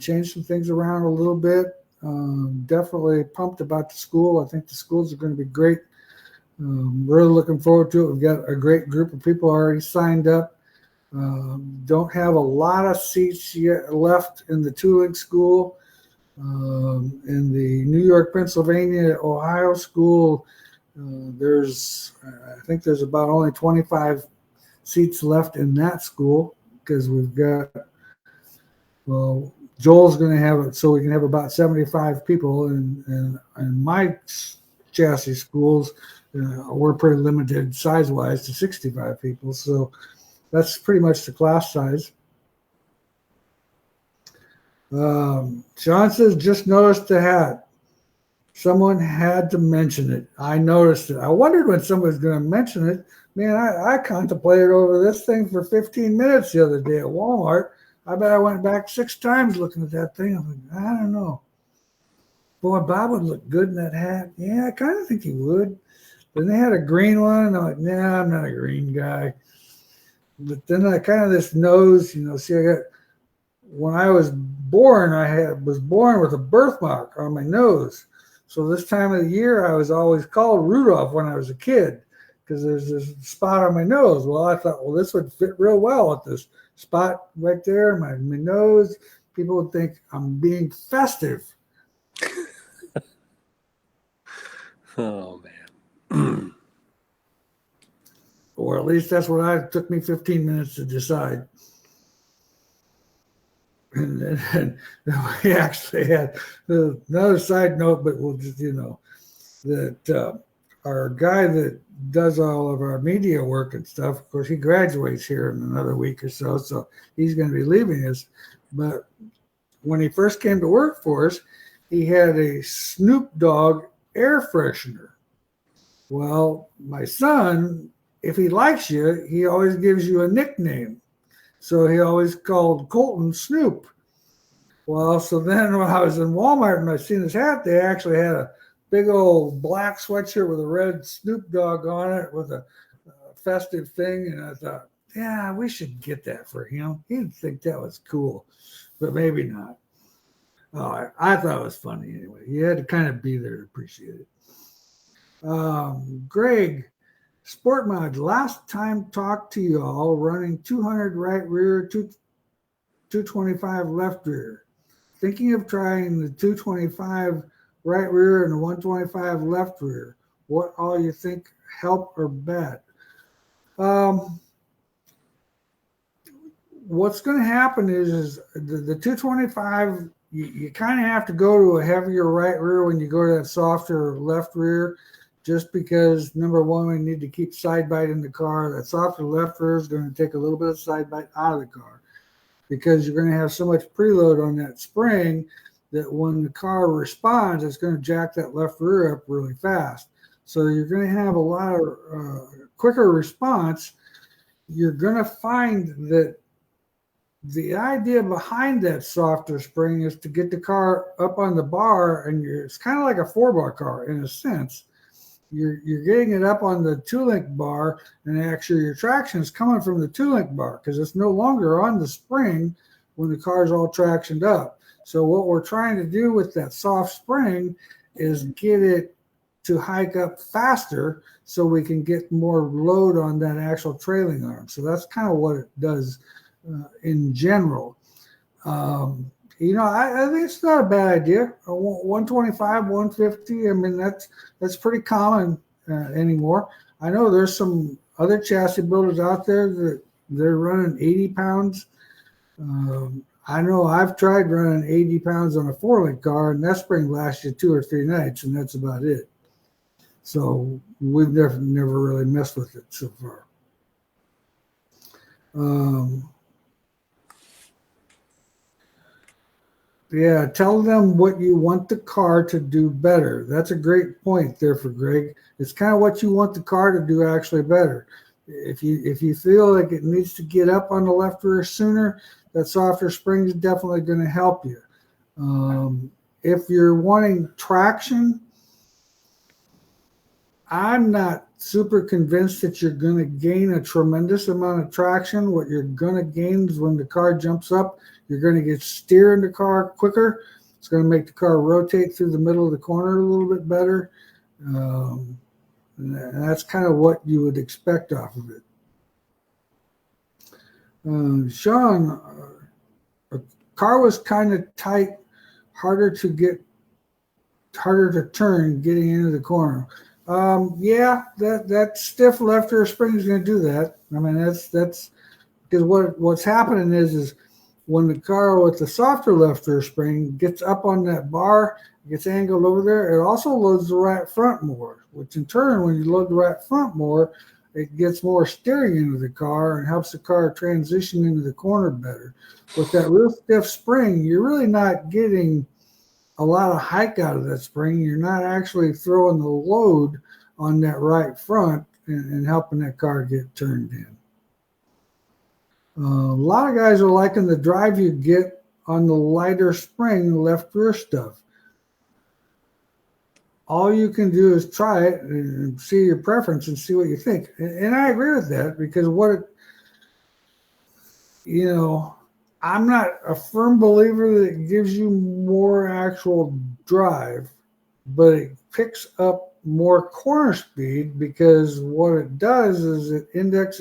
changed some things around a little bit. Definitely pumped about the school. I think the schools are going to be great. Really looking forward to it. We've got a great group of people already signed up. Don't have a lot of seats yet left in the 2-link school. In the New York, Pennsylvania, Ohio school, I think there's about only 25 seats left in that school because we've got, well, Joel's going to have it so we can have about 75 people, and my chassis schools, we're pretty limited size-wise to 65 people, so that's pretty much the class size. Sean says, just noticed the hat. Someone had to mention it. I noticed it. I wondered when somebody was going to mention it. Man, I contemplated over this thing for 15 minutes the other day at Walmart. I bet I went back 6 times looking at that thing. I'm like, I don't know. Boy, Bob would look good in that hat. Yeah, I kind of think he would. Then they had a green one, and I'm like, nah, I'm not a green guy. But then I kind of this nose, see, when I was born, was born with a birthmark on my nose. So this time of the year, I was always called Rudolph when I was a kid because there's this spot on my nose. Well, I thought, well, this would fit real well with this spot right there, my nose. People would think I'm being festive. Oh, man. Or at least that's what it took me 15 minutes to decide. And we actually had another side note, but we'll just, that our guy that does all of our media work and stuff, of course, he graduates here in another week or so he's going to be leaving us. But when he first came to work for us, he had a Snoop Dogg air freshener. Well, my son, if he likes you, he always gives you a nickname. So he always called Colton Snoop. Well, so then when I was in Walmart and I seen his hat, they actually had a big old black sweatshirt with a red Snoop Dogg on it with a festive thing. And I thought, yeah, we should get that for him. He'd think that was cool, but maybe not. Oh, I thought it was funny anyway. You had to kind of be there to appreciate it. Greg, Sport Mod, last time talked to you all running 200 right rear, 225 left rear. Thinking of trying the 225 right rear and the 125 left rear. What all you think, help or bad? What's going to happen is the 225, you kind of have to go to a heavier right rear when you go to that softer left rear, just because, number one, we need to keep side bite in the car. That softer left rear is going to take a little bit of side bite out of the car because you're going to have so much preload on that spring that when the car responds, it's going to jack that left rear up really fast. So you're going to have a lot of quicker response. You're going to find that the idea behind that softer spring is to get the car up on the bar, and it's kind of like a 4-bar car in a sense. You're getting it up on the 2-link bar, and actually your traction is coming from the 2-link bar because it's no longer on the spring when the car's all tractioned up. So what we're trying to do with that soft spring is get it to hike up faster so we can get more load on that actual trailing arm. So that's kind of what it does in general. I think it's not a bad idea. 125, 150. I mean, that's pretty common anymore. I know there's some other chassis builders out there that they're running 80 pounds. I know I've tried running 80 pounds on a 4-link car, and that spring lasts you 2 or 3 nights, and that's about it. So we've never really messed with it so far. Yeah, tell them what you want the car to do better. That's a great point there for Greg. It's kind of what you want the car to do actually better. If you feel like it needs to get up on the left rear sooner, that softer spring is definitely going to help you. If you're wanting traction, I'm not super convinced that you're going to gain a tremendous amount of traction. What you're going to gain is when the car jumps up, you're going to get steer in the car quicker. It's going to make the car rotate through the middle of the corner a little bit better. And that's kind of what you would expect off of it. Sean, a car was kind of tight, harder to turn getting into the corner. Yeah, that stiff left rear spring is going to do that. I mean, that's because what's happening is when the car with the softer left rear spring gets up on that bar, gets angled over there, it also loads the right front more, which in turn, when you load the right front more, it gets more steering into the car and helps the car transition into the corner better. With that real stiff spring, you're really not getting a lot of hike out of that spring. You're not actually throwing the load on that right front and helping that car get turned in. A lot of guys are liking the drive you get on the lighter spring left rear stuff. All you can do is try it and see your preference and see what you think. And I agree with that, because I'm not a firm believer that it gives you more actual drive, but it picks up more corner speed, because what it does is it makes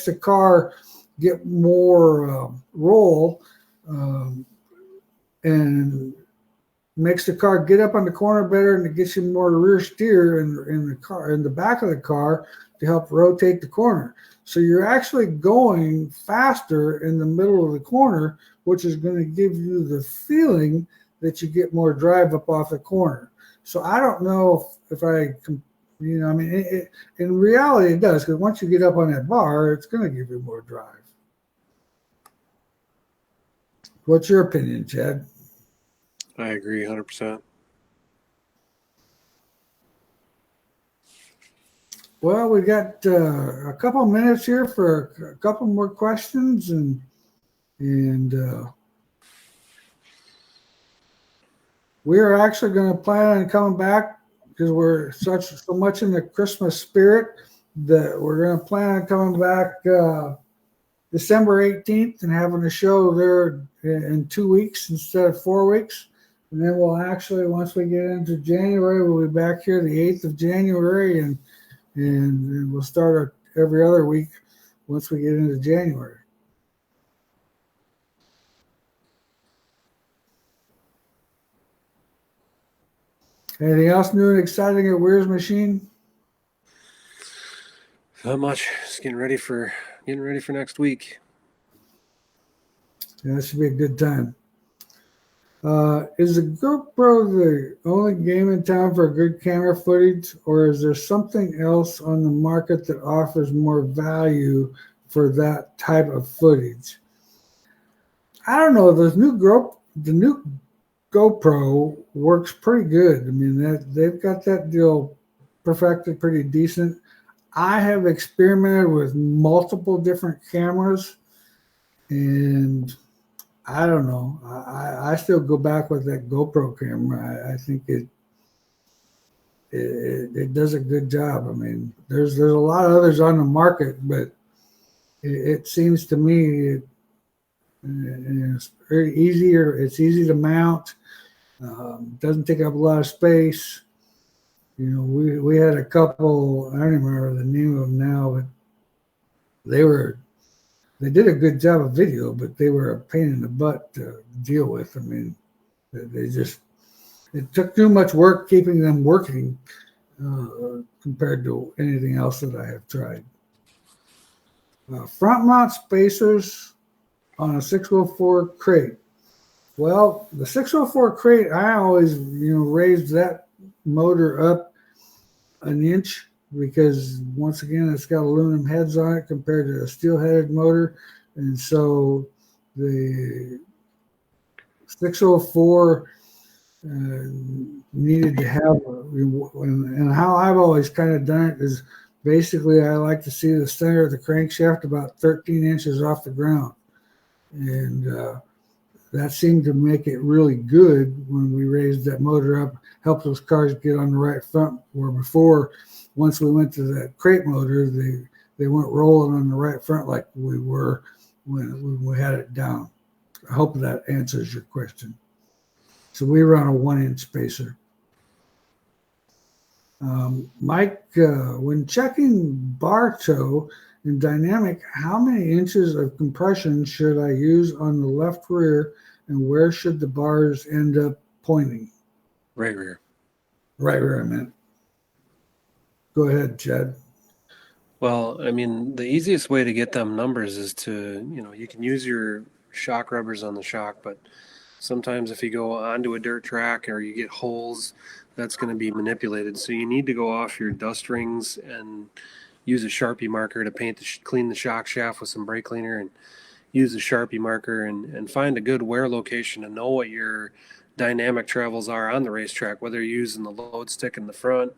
the car get more roll, and makes the car get up on the corner better, and it gets you more rear steer in the car, in the back of the car, to help rotate the corner. So you're actually going faster in the middle of the corner, which is going to give you the feeling that you get more drive up off the corner. So I don't know if in reality it does, because once you get up on that bar, it's going to give you more drive. What's your opinion, Chad? I agree 100%. Well, we got a couple minutes here for a couple more questions, and we are actually going to plan on coming back, because we're so much in the Christmas spirit that we're going to plan on coming back December 18th and having a show there in 2 weeks instead of 4 weeks. And then we'll actually, once we get into January, we'll be back here the 8th of January, and we'll start every other week once we get into January. Anything else new and exciting at Wehrs Machine? Not much. Just getting ready for next week. Yeah, that should be a good time. Is the GoPro the only game in town for good camera footage, or is there something else on the market that offers more value for that type of footage? I don't know. The new GoPro works pretty good. I mean, they've got that deal perfected pretty decent. I have experimented with multiple different cameras, and I don't know. I still go back with that GoPro camera. I think it does a good job. I mean, there's a lot of others on the market, but it seems to me it's very easier. It's easy to mount. Doesn't take up a lot of space. You know, we had a couple. I don't remember the name of them now, but they did a good job of video, but they were a pain in the butt to deal with. I mean, it took too much work keeping them working compared to anything else that I have tried. Front mount spacers on a 604 crate. Well, the 604 crate, I always, raised that motor up an inch, because once again, it's got aluminum heads on it compared to a steel-headed motor. And so the 604 needed to have, and how I've always kind of done it is basically I like to see the center of the crankshaft about 13 inches off the ground. And that seemed to make it really good when we raised that motor up, helped those cars get on the right front, where before, once we went to that crate motor, they weren't rolling on the right front like we were when we had it down. I hope that answers your question. So we run a 1-inch spacer. Mike, when checking bar toe in dynamic, how many inches of compression should I use on the left rear, and where should the bars end up pointing? Right rear. Right where I meant. Go ahead, Chad. Well, I mean, the easiest way to get them numbers is to, you can use your shock rubbers on the shock, but sometimes if you go onto a dirt track or you get holes, that's going to be manipulated. So you need to go off your dust rings and use a Sharpie marker to clean the shock shaft with some brake cleaner, and use a Sharpie marker and find a good wear location to know what your dynamic travels are on the racetrack, whether you're using the load stick in the front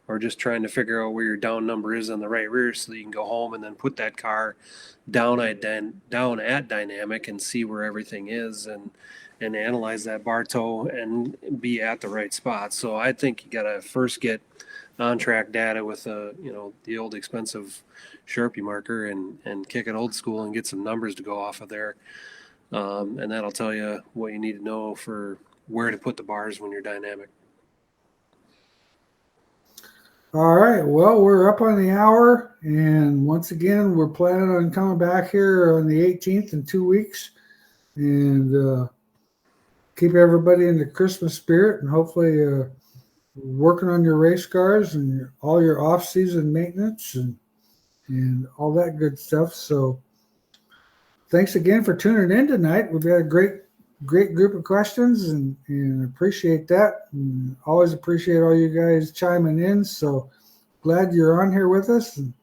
or just trying to figure out where your down number is on the right rear so that you can go home and then put that car down at dynamic and see where everything is, and analyze that bar toe and be at the right spot. So I think you got to first get on track data with the old expensive Sharpie marker and kick it old school and get some numbers to go off of there. And that'll tell you what you need to know for where to put the bars when you're dynamic. All right. Well, we're up on the hour. And once again, we're planning on coming back here on the 18th in 2 weeks. And keep everybody in the Christmas spirit, and hopefully working on your race cars and all your off-season maintenance and all that good stuff. So thanks again for tuning in tonight. We've got a great group of questions, and appreciate that. And always appreciate all you guys chiming in. So glad you're on here with us. And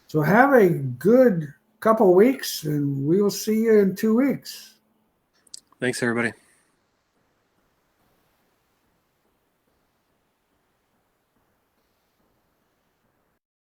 so have a good couple weeks, and we will see you in 2 weeks. Thanks, everybody.